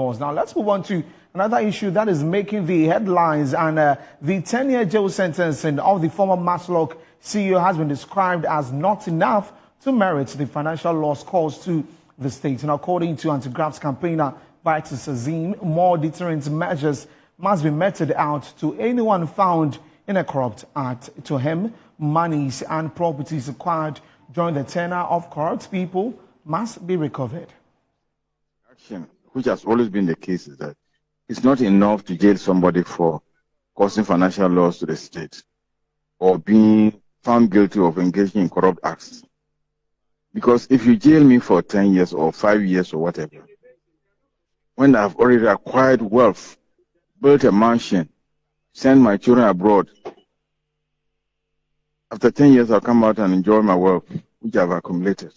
Now, let's move on to another issue that is making the headlines, and the 10-year jail sentencing of the former Maslock CEO has been described as not enough to merit the financial loss caused to the state. And according to anti-grabs campaigner Vitus Azeem, more deterrent measures must be meted out to anyone found in a corrupt act. To him, monies and properties acquired during the tenure of corrupt people must be recovered. Action, which has always been the case, is that it's not enough to jail somebody for causing financial loss to the state or being found guilty of engaging in corrupt acts. Because if you jail me for 10 years or 5 years or whatever, when I've already acquired wealth, built a mansion, sent my children abroad, after 10 years I'll come out and enjoy my wealth, which I've accumulated.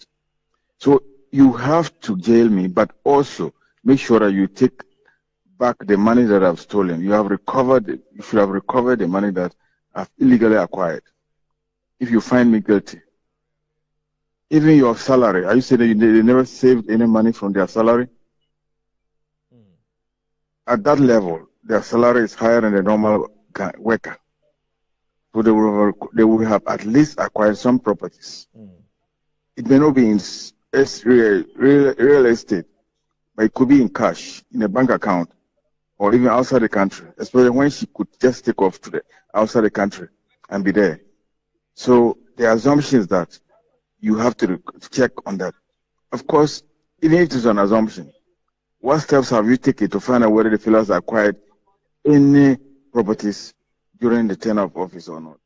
So you have to jail me, but also make sure that you take back the money that I've stolen. You should have recovered the money that I've illegally acquired. If you find me guilty, even your salary, are you saying that they never saved any money from their salary? At that level, their salary is higher than the normal worker. So they will have at least acquired some properties. It may not be in real estate, but it could be in cash, in a bank account, or even outside the country, especially when she could just take off to the outside the country and be there. So the assumption is that you have to check on that. Of course, even if it is an assumption, what steps have you taken to find out whether the fellows acquired any properties during the tenure of office or not?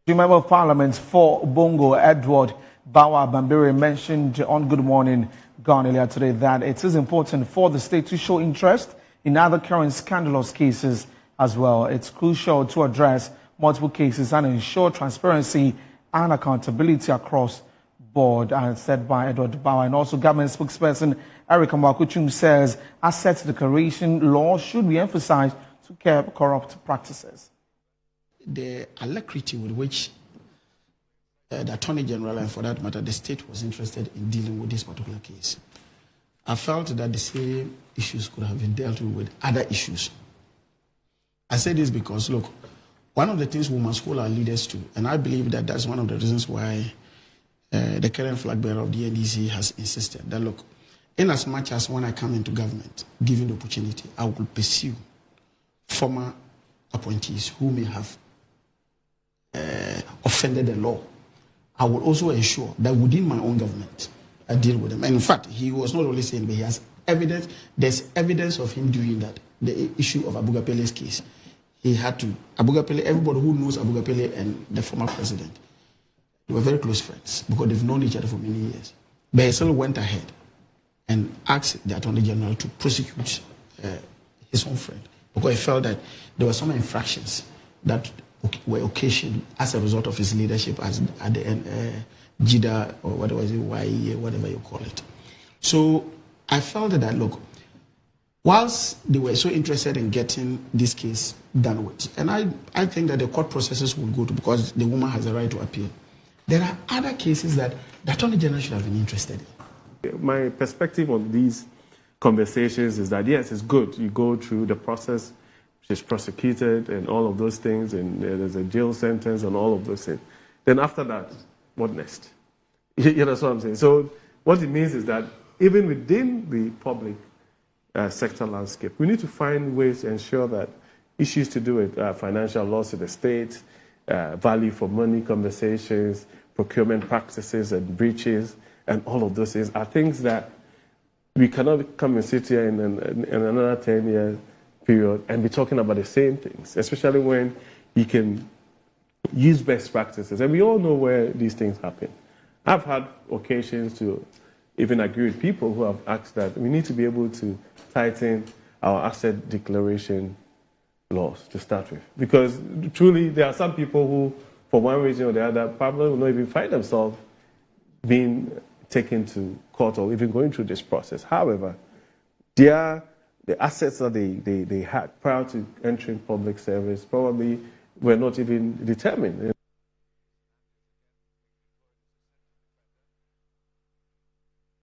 The Member of Parliament for Bongo, Edward Bawa Bambiri, mentioned on Good Morning Ghana earlier today that it is important for the state to show interest in other current scandalous cases as well. It's crucial to address multiple cases and ensure transparency and accountability across board, as said by Edward Bawa. And also government spokesperson Eric Mwakuchum says asset declaration law should be emphasized to curb corrupt practices. The alacrity with which the Attorney General, and for that matter the state, was interested in dealing with this particular case, I felt that the same issues could have been dealt with other issues. I say this because, look, one of the things we must hold our leaders to, and I believe that that's one of the reasons why the current flag bearer of the NDC has insisted that, look, in as much as when I come into government, given the opportunity, I will pursue former appointees who may have offended the law. I will also ensure that within my own government, I deal with them. And in fact, he was not only saying, but he has evidence. There's evidence of him doing that. The issue of Abuga Pele's case, he had to. Abuga Pele, everybody who knows Abuga Pele and the former president, they were very close friends because they've known each other for many years. But he still went ahead and asked the Attorney General to prosecute his own friend because he felt that there were some infractions that were occasioned as a result of his leadership at the end, JIDA or whatever it is, YE, whatever you call it. So I felt that, look, whilst they were so interested in getting this case done with, and I think that the court processes will go to, because the woman has a right to appeal, there are other cases that the Attorney General should have been interested in. My perspective on these conversations is that, yes, it's good. You go through the process, she's prosecuted and all of those things, and there's a jail sentence and all of those things. Then after that, what next? You know what I'm saying? So what it means is that even within the public sector landscape, we need to find ways to ensure that issues to do with financial loss to the state, value for money conversations, procurement practices and breaches, and all of those things are things that we cannot come and sit here in another 10-year period and be talking about the same things, especially when you can use best practices. And we all know where these things happen. I've had occasions to even agree with people who have asked that we need to be able to tighten our asset declaration laws to start with. Because truly, there are some people who, for one reason or the other, probably will not even find themselves being taken to court or even going through this process. However, the assets that they had prior to entering public service probably were not even determined.